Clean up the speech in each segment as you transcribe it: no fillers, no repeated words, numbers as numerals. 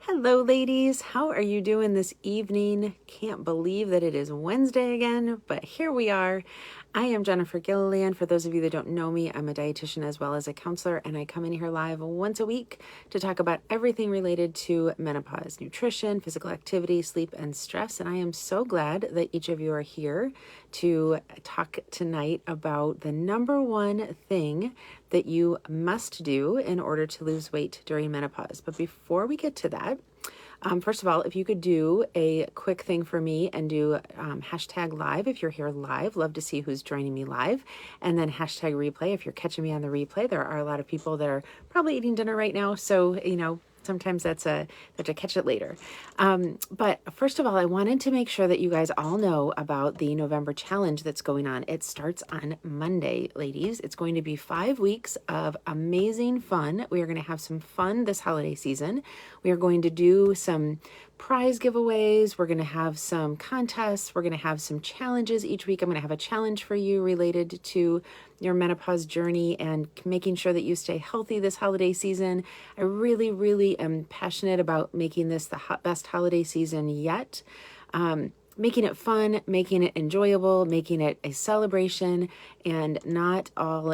Hello, ladies. How are you doing this evening? Can't believe that it is Wednesday again, but here we are. I am Jennifer Gilliland. For those of you that don't know me, I'm a dietitian as well as a counselor, and I come in here live once a week to talk about everything related to menopause, nutrition, physical activity, sleep, and stress. And I am so glad that each of you are here to talk tonight about the number one thing that you must do in order to lose weight during menopause. But before we get to that, first of all, if you could do a quick thing for me and do hashtag live if you're here live, love to see who's joining me live, and then hashtag replay if you're catching me on the replay. There are a lot of people that are probably eating dinner right now, so sometimes that's a catch it later. But first of all, I wanted to make sure that you guys all know about the November challenge that's going on. It starts on Monday, ladies. It's going to be 5 weeks of amazing fun. We are going to have some fun this holiday season. We are going to do some prize giveaways. We're going to have some contests. We're going to have some challenges each week. I'm going to have a challenge for you related to your menopause journey and making sure that you stay healthy this holiday season. I really, really am passionate about making this the best holiday season yet. Making it fun, making it enjoyable, making it a celebration, and not all,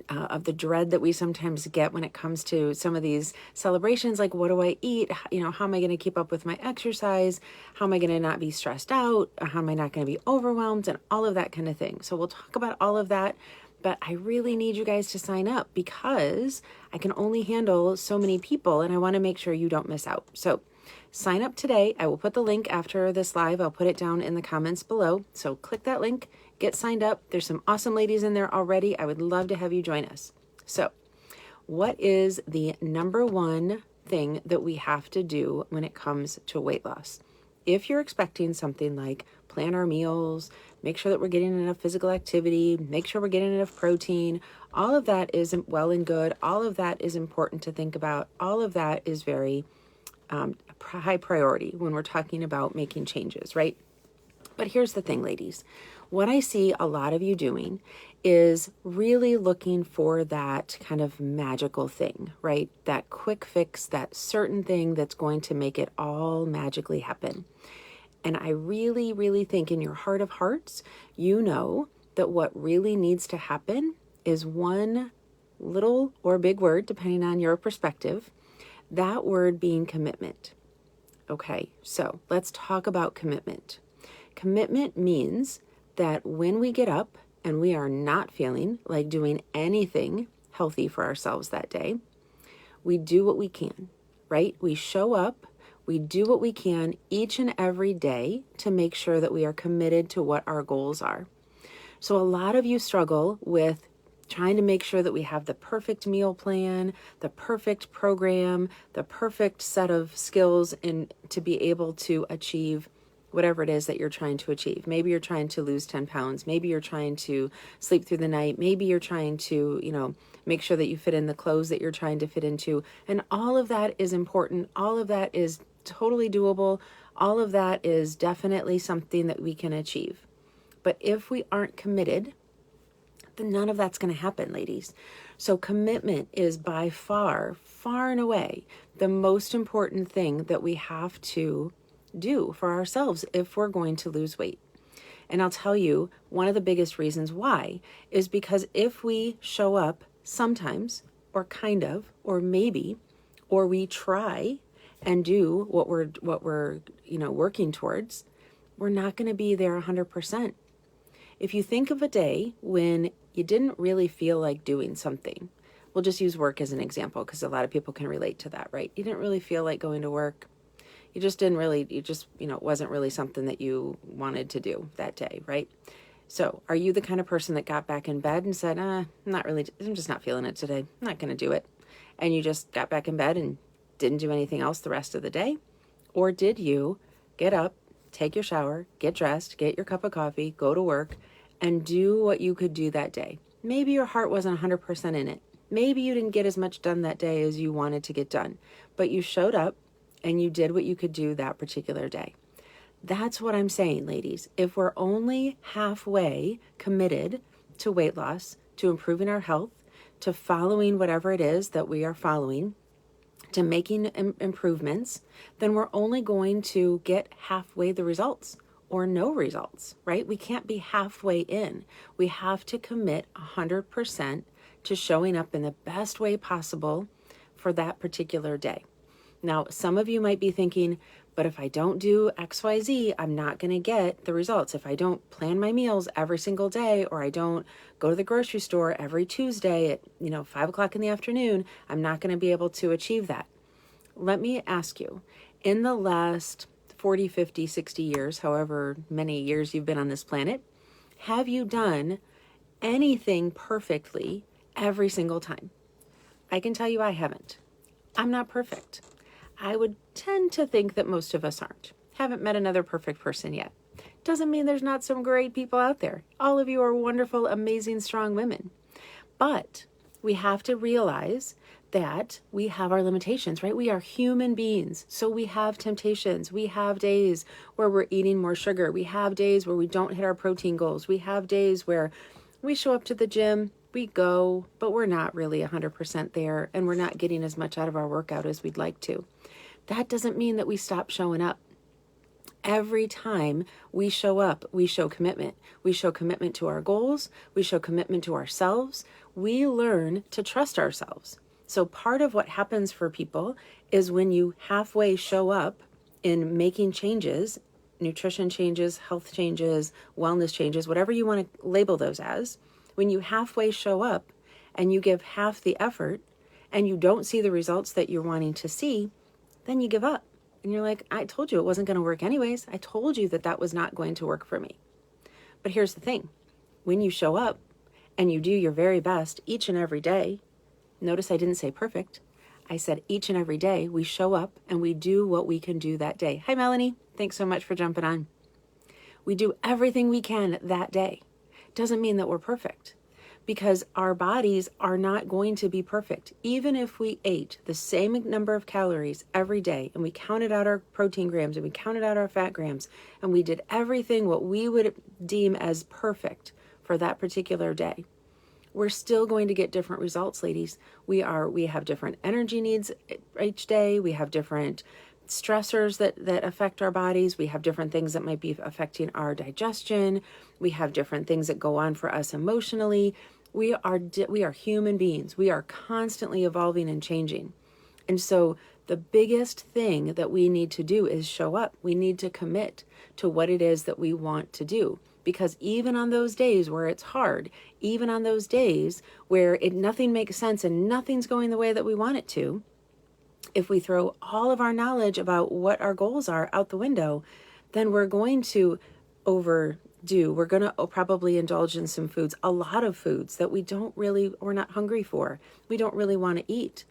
of the dread that we sometimes get when it comes to some of these celebrations, like what do I eat? How am I going to keep up with my exercise? How am I going to not be stressed out? How am I not going to be overwhelmed? And all of that kind of thing. So we'll talk about all of that. But I really need you guys to sign up because I can only handle so many people and I want to make sure you don't miss out. So sign up today. I will put the link after this live. I'll put it down in the comments below. So click that link, get signed up. There's some awesome ladies in there already. I would love to have you join us. So what is the number one thing that we have to do when it comes to weight loss? If you're expecting something like plan our meals, make sure that we're getting enough physical activity, make sure we're getting enough protein, all of that is well and good. All of that is important to think about. All of that is very high priority when we're talking about making changes, right? But here's the thing, ladies. What I see a lot of you doing is really looking for that kind of magical thing, right? That quick fix, that certain thing that's going to make it all magically happen. And I really, really think in your heart of hearts, you know that what really needs to happen is one little or big word, depending on your perspective, that word being commitment. Okay, so let's talk about commitment. Commitment means that when we get up and we are not feeling like doing anything healthy for ourselves that day, we do what we can, right? We show up, we do what we can each and every day to make sure that we are committed to what our goals are. So a lot of you struggle with trying to make sure that we have the perfect meal plan, the perfect program, the perfect set of skills to be able to achieve whatever it is that you're trying to achieve. Maybe you're trying to lose 10 pounds. Maybe you're trying to sleep through the night. Maybe you're trying to, make sure that you fit in the clothes that you're trying to fit into. And all of that is important. All of that is totally doable. All of that is definitely something that we can achieve. But if we aren't committed, then none of that's going to happen, ladies. So commitment is by far, far and away the most important thing that we have to do for ourselves if we're going to lose weight. And I'll tell you, one of the biggest reasons why is because if we show up sometimes, or kind of, or maybe, or we try and do what we're working towards, we're not going to be there 100%. If you think of a day when you didn't really feel like doing something, we'll just use work as an example because a lot of people can relate to that, right? You didn't really feel like going to work. It wasn't really something that you wanted to do that day, right? So are you the kind of person that got back in bed and said, I'm just not feeling it today. I'm not going to do it. And you just got back in bed and didn't do anything else the rest of the day? Or did you get up, take your shower, get dressed, get your cup of coffee, go to work, and do what you could do that day? Maybe your heart wasn't 100% in it. Maybe you didn't get as much done that day as you wanted to get done, but you showed up and you did what you could do that particular day. That's what I'm saying, ladies. If we're only halfway committed to weight loss, to improving our health, to following whatever it is that we are following, to making improvements, then we're only going to get halfway the results or no results, right? We can't be halfway in. We have to commit 100% to showing up in the best way possible for that particular day. Now, some of you might be thinking, but if I don't do XYZ, I'm not going to get the results. If I don't plan my meals every single day, or I don't go to the grocery store every Tuesday at 5 o'clock in the afternoon, I'm not going to be able to achieve that. Let me ask you, in the last 40, 50, 60 years, however many years you've been on this planet, have you done anything perfectly every single time? I can tell you I haven't. I'm not perfect. I would tend to think that most of us aren't. Haven't met another perfect person yet. Doesn't mean there's not some great people out there. All of you are wonderful, amazing, strong women. But we have to realize that we have our limitations, right? We are human beings. So we have temptations. We have days where we're eating more sugar. We have days where we don't hit our protein goals. We have days where we show up to the gym, we go, but we're not really 100% there, and we're not getting as much out of our workout as we'd like to. That doesn't mean that we stop showing up. Every time we show up, we show commitment. We show commitment to our goals. We show commitment to ourselves. We learn to trust ourselves. So part of what happens for people is when you halfway show up in making changes, nutrition changes, health changes, wellness changes, whatever you want to label those as, when you halfway show up and you give half the effort and you don't see the results that you're wanting to see, then you give up. And you're like, I told you it wasn't going to work anyways. I told you that that was not going to work for me. But here's the thing. When you show up and you do your very best each and every day, notice I didn't say perfect. I said each and every day we show up and we do what we can do that day. Hi, Melanie. Thanks so much for jumping on. We do everything we can that day. Doesn't mean that we're perfect, because our bodies are not going to be perfect. Even if we ate the same number of calories every day and we counted out our protein grams and we counted out our fat grams and we did everything what we would deem as perfect for that particular day, we're still going to get different results, ladies. We have different energy needs each day. We have different stressors that affect our bodies. We have different things that might be affecting our digestion. We have different things that go on for us emotionally. We are human beings. We are constantly evolving and changing. And so the biggest thing that we need to do is show up. We need to commit to what it is that we want to do. Because even on those days where it's hard, even on those days where nothing makes sense and nothing's going the way that we want it to, if we throw all of our knowledge about what our goals are out the window, then we're going to overdo. We're going to probably indulge in some foods, a lot of foods that we're not hungry for. We don't really want to eat.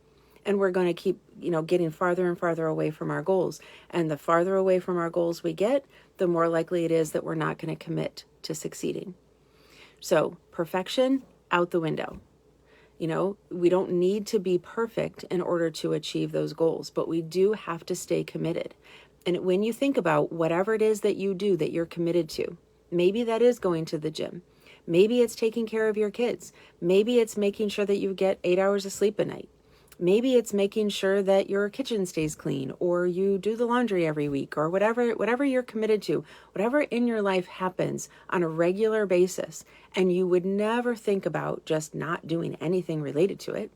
And we're going to keep, getting farther and farther away from our goals. And the farther away from our goals we get, the more likely it is that we're not going to commit to succeeding. So perfection out the window. We don't need to be perfect in order to achieve those goals, but we do have to stay committed. And when you think about whatever it is that you do that you're committed to, maybe that is going to the gym. Maybe it's taking care of your kids. Maybe it's making sure that you get 8 hours of sleep a night. Maybe it's making sure that your kitchen stays clean, or you do the laundry every week, or whatever you're committed to, whatever in your life happens on a regular basis, and you would never think about just not doing anything related to it.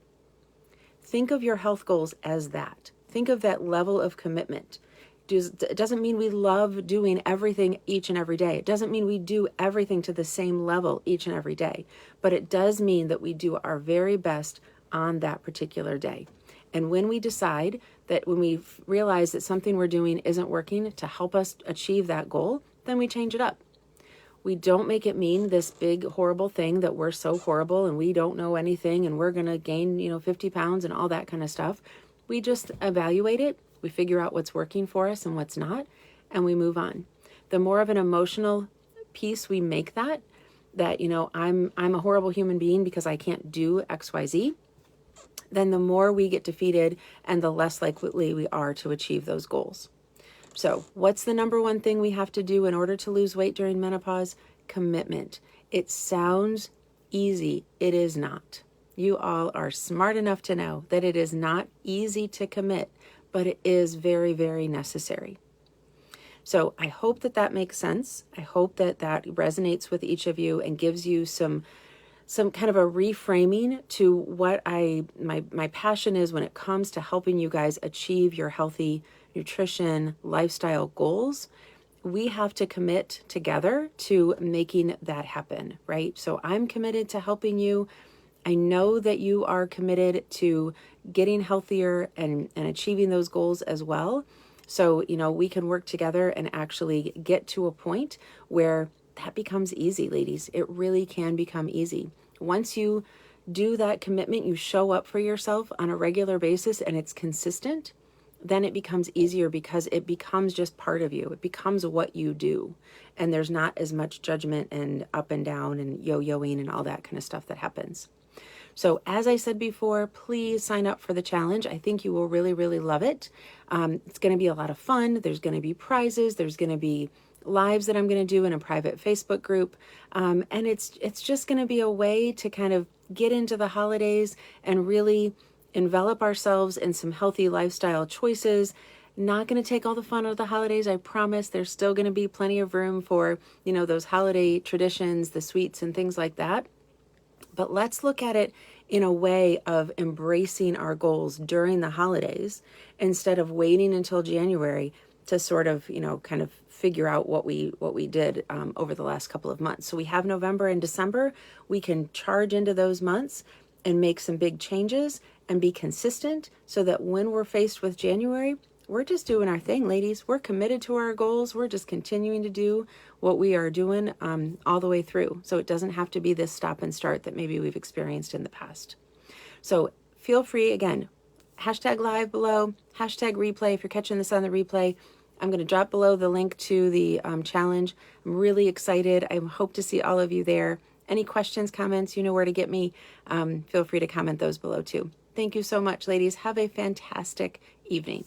Think of your health goals as that. Think of that level of commitment. It doesn't mean we love doing everything each and every day. It doesn't mean we do everything to the same level each and every day, but it does mean that we do our very best on that particular day. And when we decide that, when we realize that something we're doing isn't working to help us achieve that goal, then we change it up. We don't make it mean this big horrible thing that we're so horrible and we don't know anything and we're going to gain 50 pounds and all that kind of stuff. We just evaluate it. We figure out what's working for us and what's not, and we move on. The more of an emotional piece we make that I'm a horrible human being because I can't do XYZ, then the more we get defeated and the less likely we are to achieve those goals. So what's the number one thing we have to do in order to lose weight during menopause? Commitment. It sounds easy. It is not. You all are smart enough to know that it is not easy to commit, but it is very, very necessary. So I hope that that makes sense. I hope that that resonates with each of you and gives you some kind of a reframing to what my passion is when it comes to helping you guys achieve your healthy nutrition lifestyle goals. We have to commit together to making that happen, right? So I'm committed to helping you. I know that you are committed to getting healthier and achieving those goals as well. So, we can work together and actually get to a point where that becomes easy, ladies. It really can become easy. Once you do that commitment, you show up for yourself on a regular basis and it's consistent, then it becomes easier because it becomes just part of you. It becomes what you do. And there's not as much judgment and up and down and yo-yoing and all that kind of stuff that happens. So as I said before, please sign up for the challenge. I think you will really, really love it. It's going to be a lot of fun. There's going to be prizes. There's going to be lives that I'm going to do in a private Facebook group. And it's just going to be a way to kind of get into the holidays and really envelop ourselves in some healthy lifestyle choices. Not going to take all the fun out of the holidays, I promise. There's still going to be plenty of room for, those holiday traditions, the sweets and things like that. But let's look at it in a way of embracing our goals during the holidays instead of waiting until January to sort of, kind of figure out what we did over the last couple of months. So we have November and December. We can charge into those months and make some big changes and be consistent so that when we're faced with January, we're just doing our thing, ladies. We're committed to our goals. We're just continuing to do what we are doing all the way through. So it doesn't have to be this stop and start that maybe we've experienced in the past. So feel free, again, hashtag live below, hashtag replay. If you're catching this on the replay, I'm going to drop below the link to the challenge. I'm really excited. I hope to see all of you there. Any questions, comments, you know where to get me. Feel free to comment those below too. Thank you so much, ladies. Have a fantastic evening.